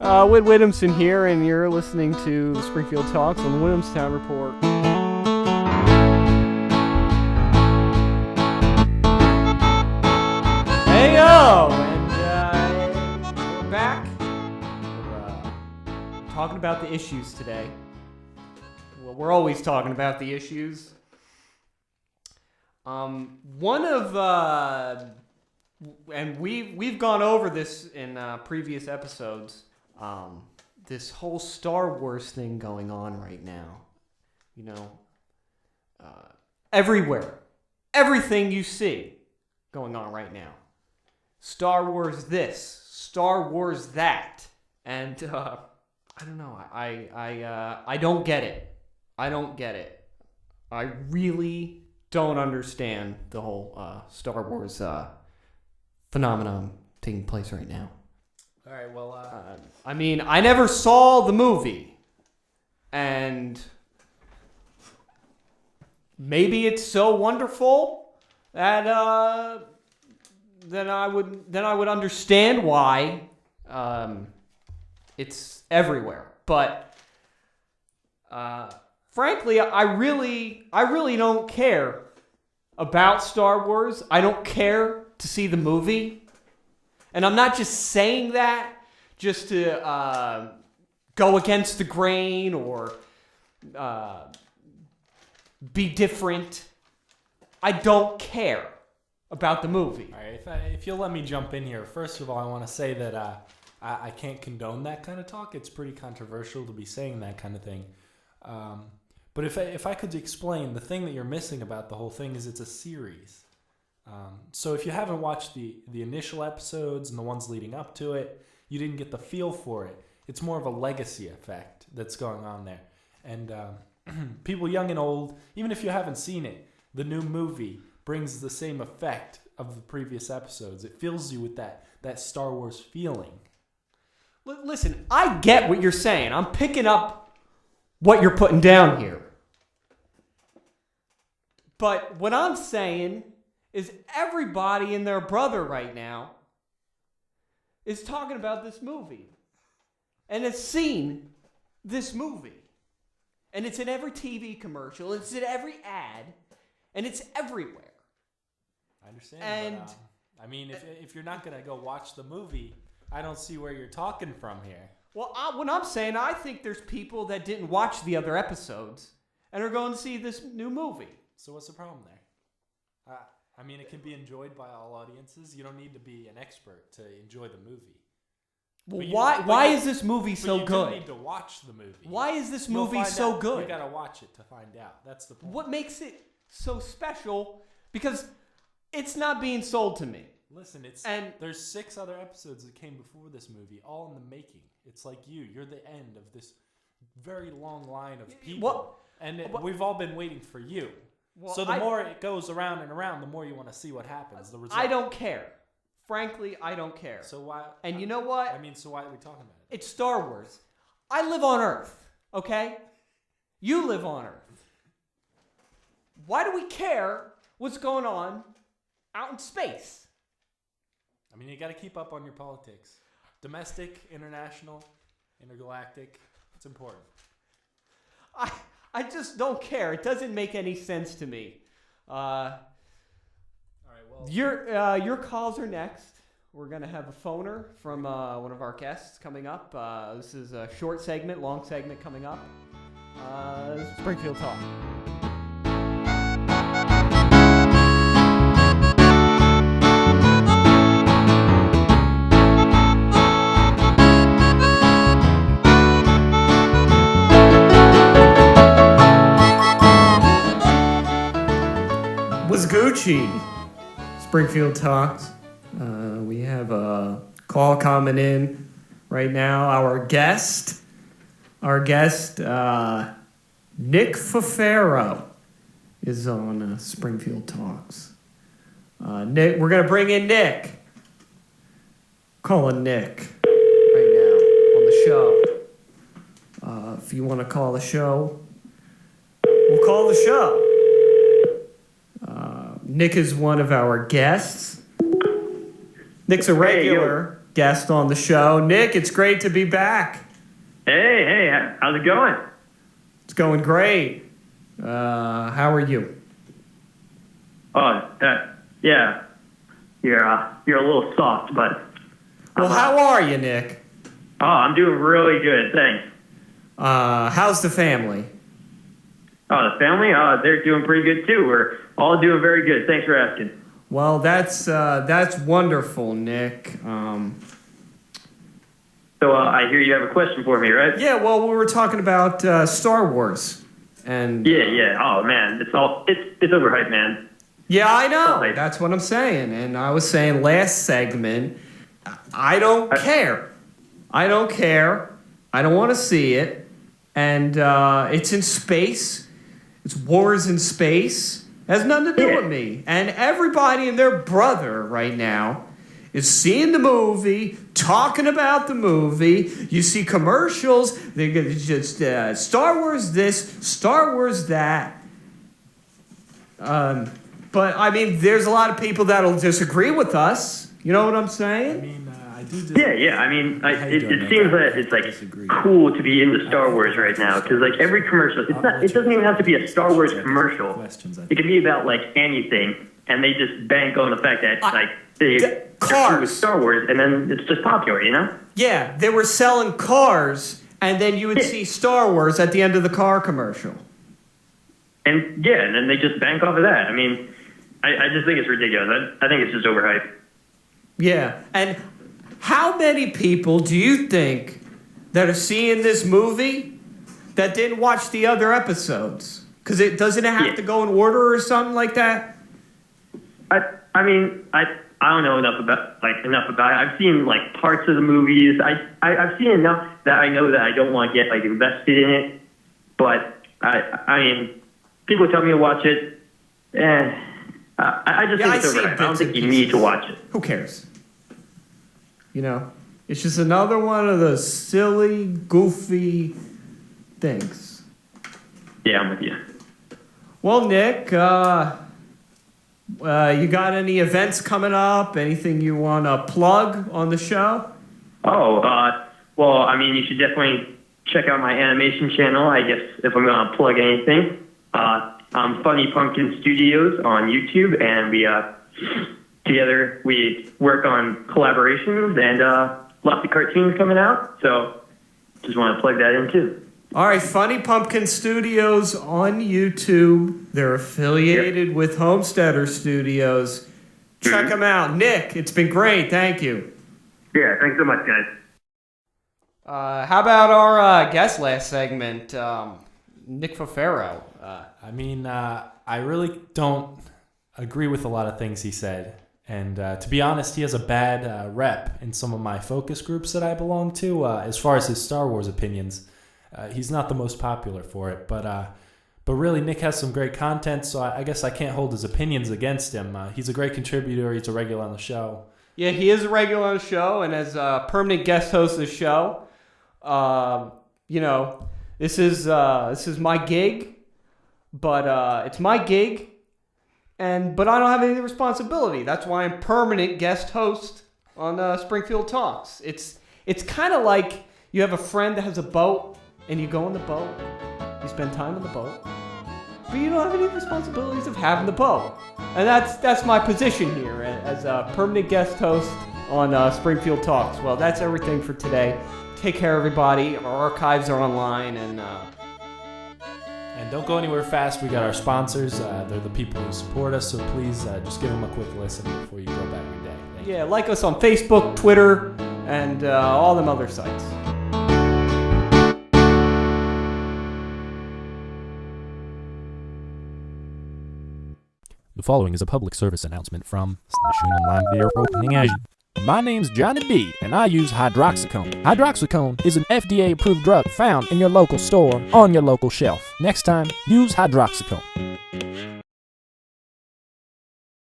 Whit Whittamson here, and you're listening to Springfield Talks on the Williamstown Report. Hey yo! And we're back. We're talking about the issues today. Well, we're always talking about the issues. One of and we've gone over this in previous episodes. This whole Star Wars thing going on right now. You know, everywhere, everything you see going on right now. Star Wars this, Star Wars that, and I don't know. I don't get it. I don't get it. I really don't understand the whole Star Wars phenomenon taking place right now. All right, well... I mean, I never saw the movie, and maybe it's so wonderful that then I would understand why it's everywhere. But frankly, I really don't care about Star Wars. I don't care to see the movie. And I'm not just saying that just to go against the grain or be different. I don't care about the movie. All right, if you'll let me jump in here. First of all, I want to say that I can't condone that kind of talk. It's pretty controversial to be saying that kind of thing. But if I could explain, the thing that you're missing about the whole thing is it's a series. So if you haven't watched the initial episodes and the ones leading up to it, you didn't get the feel for it. It's more of a legacy effect that's going on there. And people young and old, even if you haven't seen it, the new movie brings the same effect of the previous episodes. It fills you with that Star Wars feeling. Listen, I get what you're saying. I'm picking up what you're putting down here. But what I'm saying is everybody and their brother right now is talking about this movie and has seen this movie. And it's in every TV commercial, it's in every ad, and it's everywhere. I understand, and but, I mean, if you're not going to go watch the movie, I don't see where you're talking from here. Well, what I'm saying, I think there's people that didn't watch the other episodes and are going to see this new movie. So what's the problem there? I mean, it can be enjoyed by all audiences. You don't need to be an expert to enjoy the movie. Well, why is this movie so good? You don't need to watch the movie. Why is this movie so good? You got to watch it to find out. That's the point. What makes it so special? Because it's not being sold to me. Listen, there's 6 other episodes that came before this movie, all in the making. It's like you're the end of this very long line of people, we've all been waiting for you. Well, so the more it goes around and around, the more you want to see what happens. The result. I don't care. Frankly, I don't care. So why? And you know what? I mean, so why are we talking about it? It's Star Wars. I live on Earth, okay? You live on Earth. Why do we care what's going on out in space? I mean, you got to keep up on your politics. Domestic, international, intergalactic. It's important. I just don't care. It doesn't make any sense to me. All right, well, your calls are next. We're going to have a phoner from one of our guests coming up. This is a short segment, long segment coming up. Springfield Talk. Was Gucci. Springfield Talks. We have a call coming in right now. Our guest, Nick Fafaro, is on Springfield Talks. Nick, we're gonna bring in Nick. Calling Nick right now on the show. If you want to call the show, we'll call the show. Nick is one of our guests. Nick's a regular guest on the show. Nick, it's great to be back. Hey, how's it going? It's going great. How are you? Oh, yeah. You're a little soft, but. Well, how are you, Nick? Oh, I'm doing really good, thanks. How's the family? Oh, the family? They're doing pretty good too. We're all doing very good. Thanks for asking. Well, that's wonderful, Nick. So I hear you have a question for me, right? Yeah. Well, we were talking about Star Wars, and Yeah. Oh man, it's overhyped, man. yeah, I know. Overhyped. That's what I'm saying. And I was saying last segment, I don't care. I don't care. I don't want to see it. And it's in space. It's wars in space. It has nothing to do with me. And everybody and their brother right now is seeing the movie, talking about the movie. You see commercials. They're just Star Wars this, Star Wars that. But, I mean, there's a lot of people that'll disagree with us. You know what I'm saying? I mean, I do. Yeah. I mean, it seems that it's like cool to be into Star Wars right now because like every commercial, it doesn't even have to be a Star Wars commercial. It can be about like anything, and they just bank on the fact that like they're cool with Star Wars, and then it's just popular, you know? Yeah, they were selling cars, and then you would see Star Wars at the end of the car commercial. And then they just bank off of that. I mean, I just think it's ridiculous. I think it's just overhyped. Yeah, and how many people do you think that are seeing this movie that didn't watch the other episodes? Because it doesn't have to go in order or something like that? I mean, I don't know enough about it. I've seen like parts of the movies. I've seen enough that I know that I don't want to get like invested in it. But I mean, people tell me to watch it, and I just think it's overhyped. I don't think you need to watch it. Who cares? You know, it's just another one of those silly, goofy things. Yeah, I'm with you. Well, Nick, you got any events coming up? Anything you want to plug on the show? Oh, well, I mean, you should definitely check out my animation channel, I guess, if I'm going to plug anything. I'm Funny Pumpkin Studios on YouTube, and together we work on collaborations and lots of cartoons coming out, so just want to plug that in too. All right, Funny Pumpkin Studios on YouTube. They're affiliated with Homesteader Studios. Check them out. Nick, it's been great. Thank you. Yeah, thanks so much, guys. How about our guest last segment, Nick Fafero? I mean, I really don't agree with a lot of things he said. And to be honest, he has a bad rep in some of my focus groups that I belong to. As far as his Star Wars opinions, he's not the most popular for it. But really, Nick has some great content, so I guess I can't hold his opinions against him. He's a great contributor. He's a regular on the show. Yeah, he is a regular on the show, and as a permanent guest host of the show, you know, this is my gig. But it's my gig, but I don't have any responsibility. That's why I'm permanent guest host on Springfield Talks. It's kind of like you have a friend that has a boat, and you go on the boat, you spend time on the boat, but you don't have any responsibilities of having the boat. And that's my position here as a permanent guest host on Springfield Talks. Well, that's everything for today. Take care, everybody. Our archives are online, and don't go anywhere fast. We got our sponsors. They're the people who support us, so please just give them a quick listen before you go about your day. Thank you. Like us on Facebook, Twitter, and all them other sites. The following is a public service announcement from National Online Video Processing. My name's Johnny D, and I use hydroxycone. Hydroxycone is an FDA-approved drug found in your local store on your local shelf. Next time, use hydroxycone.